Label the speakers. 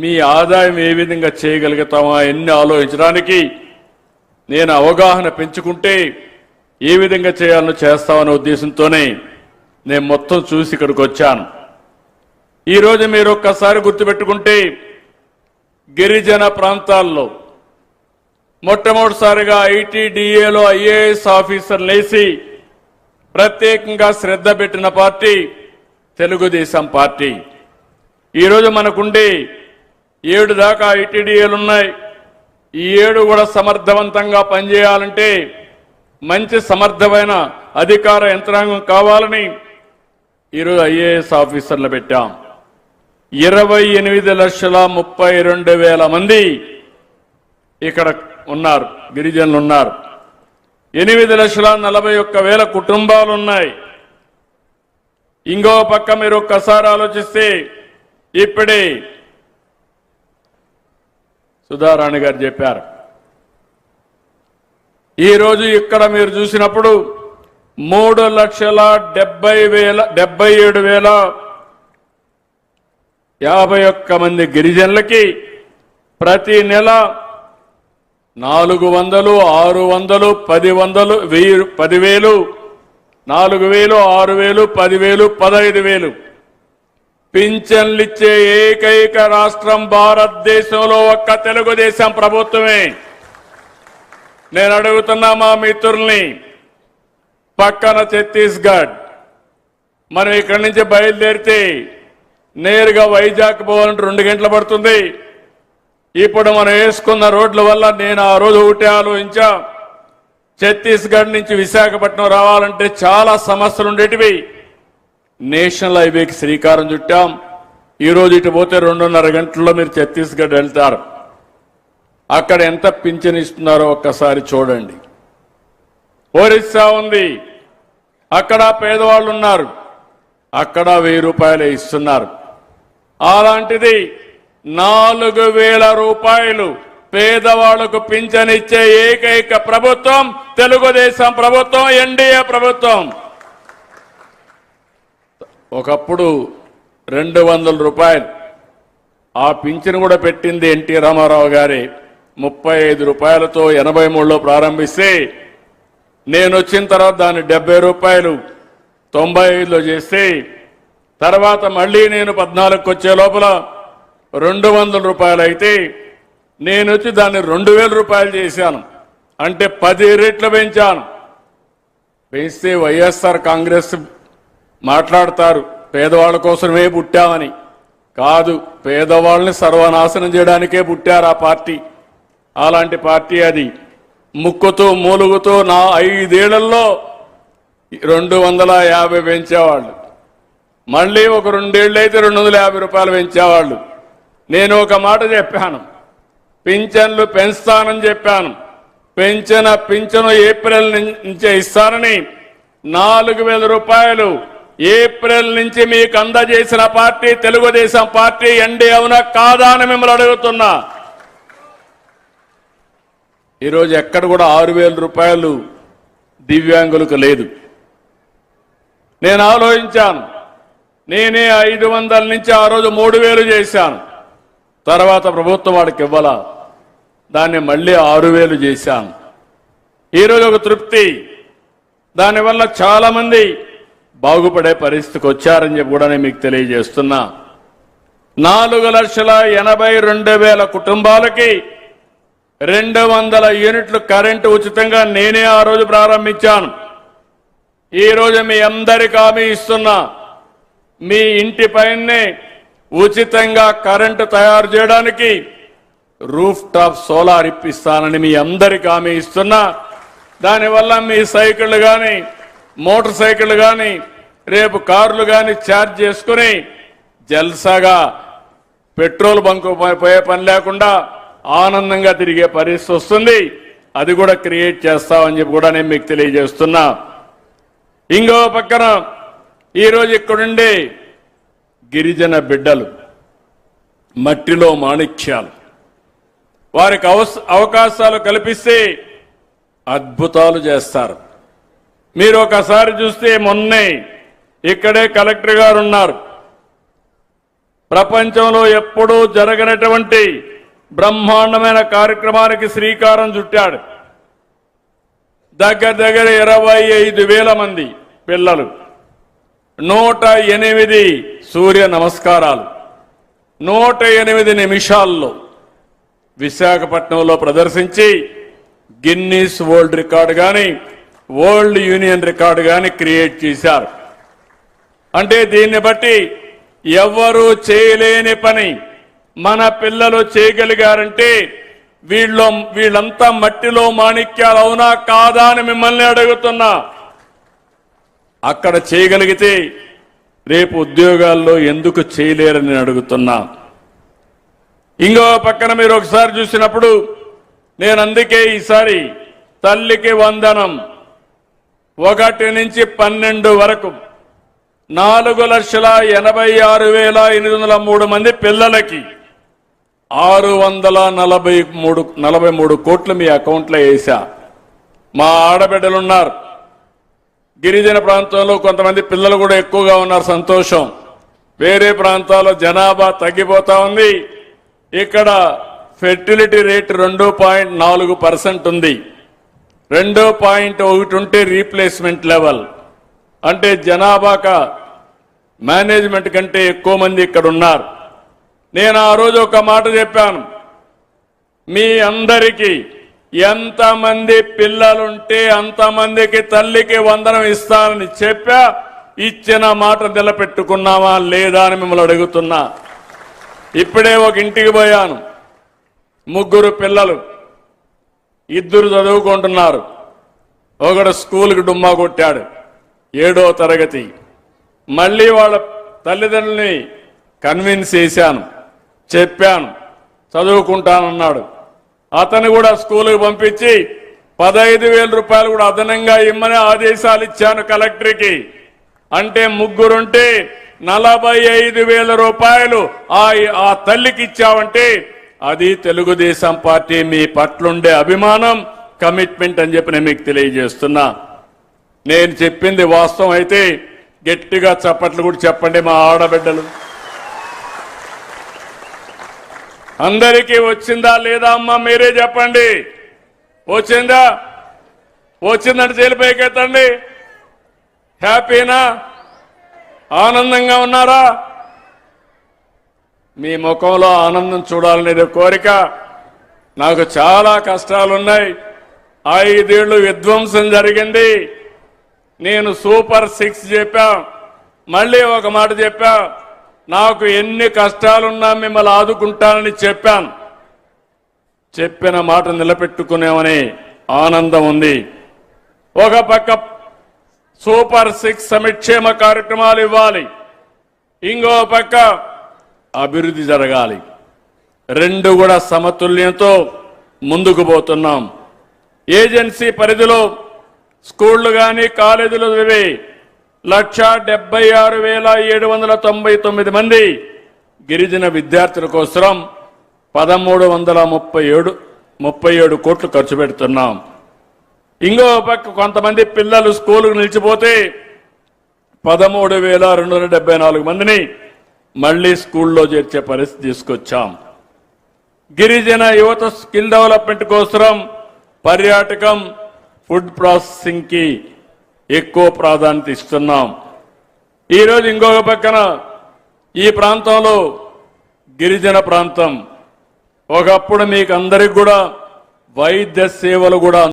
Speaker 1: మీ ఆదాయం ఏ విధంగా చేయగలుగుతామా ఎన్ని ఆలోచించడానికి నేను అవగాహన పెంచుకుంటే ఏ విధంగా చేయాలో చేస్తామనే ఉద్దేశంతోనే నేను మొత్తం చూసి ఇక్కడికి వచ్చాను. ఈరోజు మీరు ఒక్కసారి గుర్తుపెట్టుకుంటే గిరిజన ప్రాంతాల్లో మొట్టమొదటిసారిగా ఐటీడీఏలో ఐఏఎస్ ఆఫీసర్ లేసి ప్రత్యేకంగా శ్రద్ధ పెట్టిన పార్టీ తెలుగుదేశం పార్టీ. ఈరోజు మనకుండే 7 దాకా ఐటీడీఏలు ఉన్నాయి. ఈ 7 కూడా సమర్థవంతంగా పనిచేయాలంటే మంచి సమర్థమైన అధికార యంత్రాంగం కావాలని ఈరోజు ఐఏఎస్ ఆఫీసర్లు పెట్టాం. 28,32,000 మంది ఇక్కడ ఉన్నారు, గిరిజనులు ఉన్నారు. 8,41,000 కుటుంబాలు ఉన్నాయి. ఇంకో పక్క మీరు ఒక్కసారి ఆలోచిస్తే ఇప్పుడే సుధారాణి గారు చెప్పారు, ఈరోజు ఇక్కడ మీరు చూసినప్పుడు 3,77,051 మంది గిరిజనులకి ప్రతి నెల 400, 600, 10,000, 10,000, 4,000, 6,000, 10,000, 15,000 పింఛన్లిచ్చే ఏకైక రాష్ట్రం భారతదేశంలో ఒక్క తెలుగుదేశం ప్రభుత్వమే. నేను అడుగుతున్నా మా మిత్రుల్ని, పక్కన ఛత్తీస్గఢ్, మనం ఇక్కడి నుంచి బయలుదేరితే నేరుగా వైజాగ్ పోవాలంటే 2 గంటలు పడుతుంది. ఇప్పుడు మనం వేసుకున్న రోడ్ల వల్ల నేను ఆ రోజు ఒకటే ఆలోచించా, ఛత్తీస్గఢ్ నుంచి విశాఖపట్నం రావాలంటే చాలా సమస్యలు ఉండేటివి. నేషనల్ హైవేకి శ్రీకారం చుట్టాం. ఈరోజు ఇటు పోతే 2.5 గంటల్లో మీరు ఛత్తీస్గఢ్ వెళ్తారు. అక్కడ ఎంత పింఛన్ ఇస్తున్నారో ఒక్కసారి చూడండి. ఒరిస్సా ఉంది, అక్కడ పేదవాళ్ళు ఉన్నారు, అక్కడ 1000 రూపాయలే ఇస్తున్నారు. అలాంటిది 4,000 రూపాయలు పేదవాళ్లకు పింఛన్ ఇచ్చే ఏకైక ప్రభుత్వం తెలుగుదేశం ప్రభుత్వం, ఎన్డీఏ ప్రభుత్వం. ఒకప్పుడు 200 రూపాయలు ఆ పింఛన్ కూడా పెట్టింది ఎన్టీ రామారావు గారి 35 రూపాయలతో 83లో ప్రారంభిస్తే నేను వచ్చిన తర్వాత దాన్ని 70 రూపాయలు 95లో చేస్తే తర్వాత మళ్ళీ నేను 14కి వచ్చే లోపల 200 రూపాయలు అయితే నేను వచ్చి దాన్ని 2,000 రూపాయలు చేశాను. అంటే 10 రెట్లు పెంచాను. పెంచితే వైఎస్ఆర్ కాంగ్రెస్ మాట్లాడతారు పేదవాళ్ళ కోసమే పుట్టామని. కాదు, పేదవాళ్ళని సర్వనాశనం చేయడానికే పుట్టారు ఆ పార్టీ. అలాంటి పార్టీ అది. ముక్కుతూ మూలుగుతూ నా 5 ఏళ్లలో 250 పెంచేవాళ్ళు, మళ్ళీ ఒక 2 ఏళ్ళు అయితే 250 రూపాయలు పెంచేవాళ్ళు. నేను ఒక మాట చెప్పాను, పింఛన్లు పెంచుతానని చెప్పాను. పింఛను ఏప్రిల్ నుంచే ఇస్తానని 4,000 రూపాయలు ఏప్రిల్ నుంచి మీకు అందజేసిన పార్టీ తెలుగుదేశం పార్టీ. ఎన్డీఏ అవునా కాదా అని మిమ్మల్ని అడుగుతున్నా. ఈరోజు ఎక్కడ కూడా 6,000 రూపాయలు దివ్యాంగులకు లేదు. నేను ఆలోచించాను, నేనే 500 నుంచి ఆ రోజు 3,000 చేశాను. తర్వాత ప్రభుత్వం వాడికి ఇవ్వాలా, దాన్ని మళ్ళీ 6,000 చేశాను. ఈరోజు ఒక తృప్తి, దానివల్ల చాలా మంది బాగుపడే పరిస్థితికి వచ్చారని చెప్పి కూడా నేను మీకు తెలియజేస్తున్నా. 4,82,000 కుటుంబాలకి 200 యూనిట్లు కరెంటు ఉచితంగా నేనే ఆ రోజు ప్రారంభించాను. ఈరోజు మీ అందరికీ హామీ ఇస్తున్నా, మీ ఇంటి పైనే ఉచితంగా కరెంటు తయారు చేయడానికి రూఫ్ టాప్ సోలార్ ఇప్పిస్తానని మీ అందరికీ హామీ ఇస్తున్నా. దానివల్ల మీ సైకిళ్లు కానీ మోటార్ సైకిళ్లు కానీ రేపు కార్లు కానీ ఛార్జ్ చేసుకుని జల్సాగా పెట్రోల్ బంకు పోయే పని లేకుండా ఆనందంగా తిరిగే పరిస్థితి వస్తుంది. అది కూడా క్రియేట్ చేస్తామని చెప్పి కూడా నేను మీకు తెలియజేస్తున్నా. ఇంకో పక్కన ఈరోజు ఇక్కడుండే గిరిజన బిడ్డలు మట్టిలో మాణిక్యాలు, వారికి అవకాశాలు కల్పిస్తే అద్భుతాలు చేస్తారు. మీరు ఒకసారి చూస్తే మొన్నే ఇక్కడే కలెక్టర్ గారు ఉన్నారు, ప్రపంచంలో ఎప్పుడూ జరగనటువంటి బ్రహ్మాండమైన కార్యక్రమానికి శ్రీకారం చుట్టాడు. దగ్గర 25,000 మంది పిల్లలు 108 సూర్య నమస్కారాలు 108 నిమిషాల్లో విశాఖపట్నంలో ప్రదర్శించి గిన్నీస్ వరల్డ్ రికార్డు గాని వరల్డ్ యూనియన్ రికార్డు గాని క్రియేట్ చేశారు. అంటే దీన్ని బట్టి ఎవ్వరూ చేయలేని పని మన పిల్లలు చేయగలిగారంటే వీళ్ళంతా మట్టిలో మాణిక్యాలు అవునా కాదా అని మిమ్మల్ని అడుగుతున్నా. అక్కడ చేయగలిగితే రేపు ఉద్యోగాల్లో ఎందుకు చేయలేరని అడుగుతున్నా. ఇంకో పక్కన మీరు ఒకసారి చూసినప్పుడు నేను అందుకే ఈసారి తల్లికి వందనం 1 నుంచి 12 వరకు 4,86,803 మంది పిల్లలకి 643 కోట్లు మీ అకౌంట్లో వేసా. మా ఆడబిడ్డలున్నారు, గిరిజన ప్రాంతంలో కొంతమంది పిల్లలు కూడా ఎక్కువగా ఉన్నారు, సంతోషం. వేరే ప్రాంతాల్లో జనాభా తగ్గిపోతా ఉంది. ఇక్కడ ఫెర్టిలిటీ రేట్ 2.4% ఉంది. 2.1 ఉంటే రీప్లేస్మెంట్ లెవెల్ అంటే జనాభా మేనేజ్మెంట్ కంటే ఎక్కువ మంది ఇక్కడ ఉన్నారు. నేను ఆ రోజు ఒక మాట చెప్పాను, మీ అందరికీ ఎంతమంది పిల్లలుంటే అంతమందికి తల్లికి వందనం ఇస్తానని చెప్పా. ఇచ్చిన మాట నిలబెట్టుకున్నామా లేదా అని మిమ్మల్ని అడుగుతున్నా. ఇప్పుడే ఒక ఇంటికి పోయాను, 3 పిల్లలు, 2 చదువుకుంటున్నారు. ఒకడు స్కూల్కి డుమ్మా కొట్టాడు, 7వ తరగతి. మళ్ళీ వాళ్ళ తల్లిదండ్రుల్ని కన్విన్స్ చేశాను, చెప్పాను, చదువుకుంటానన్నాడు. అతను కూడా స్కూల్కి పంపించి 15,000 రూపాయలు కూడా అదనంగా ఇమ్మని ఆదేశాలు ఇచ్చాను కలెక్టర్కి. అంటే 3 ఉంటే 45,000 రూపాయలు ఆ తల్లికి ఇచ్చావంటే అది తెలుగుదేశం పార్టీ మీ పట్లుండే అభిమానం, కమిట్మెంట్ అని చెప్పి నేను మీకు తెలియజేస్తున్నా. నేను చెప్పింది వాస్తవం అయితే గట్టిగా చప్పట్లు కూడా చెప్పండి మా ఆడబిడ్డలు. అందరికీ వచ్చిందా లేదా అమ్మా మీరే చెప్పండి. వచ్చిందా? వచ్చిందంటే చేలిపైకెత్తండి. హ్యాపీనా? ఆనందంగా ఉన్నారా? మీ ముఖంలో ఆనందం చూడాలనేది కోరిక. నాకు చాలా కష్టాలున్నాయి. 5 ఏళ్లు విధ్వంసం జరిగింది. నేను సూపర్ 6 చెప్పా. మళ్ళీ ఒక మాట చెప్పా, నాకు ఎన్ని కష్టాలున్నా మిమ్మల్ని ఆదుకుంటానని చెప్పాను. చెప్పిన మాట నిలబెట్టుకునేమని ఆనందం ఉంది. ఒక పక్క సూపర్ 6 సంక్షేమ కార్యక్రమాలు ఇవ్వాలి, ఇంకో పక్క అభివృద్ధి జరగాలి. 2 కూడా సమతుల్యంతో ముందుకు పోతున్నాం. ఏజెన్సీ పరిధిలో స్కూళ్లు కానీ కాలేజీలు చదివే 1,76,799 మంది గిరిజన విద్యార్థుల కోసం 1,337 కోట్లు ఖర్చు పెడుతున్నాం. ఇంకో పక్క కొంతమంది పిల్లలు స్కూలుకు నిలిచిపోతే 13,274 మందిని మళ్లీ స్కూల్లో చేర్చే పరిస్థితి తీసుకొచ్చాం. గిరిజన యువత స్కిల్ డెవలప్మెంట్ కోసం పర్యాటకం, ఫుడ్ ప్రాసెసింగ్ కి ఎక్కువ ప్రాధాన్యత ఇస్తున్నాం. ఈరోజు ఇంకొక పక్కన ఈ ప్రాంతంలో గిరిజన ప్రాంతం ఒకప్పుడు మీకు అందరికి కూడా వైద్య సేవలు కూడా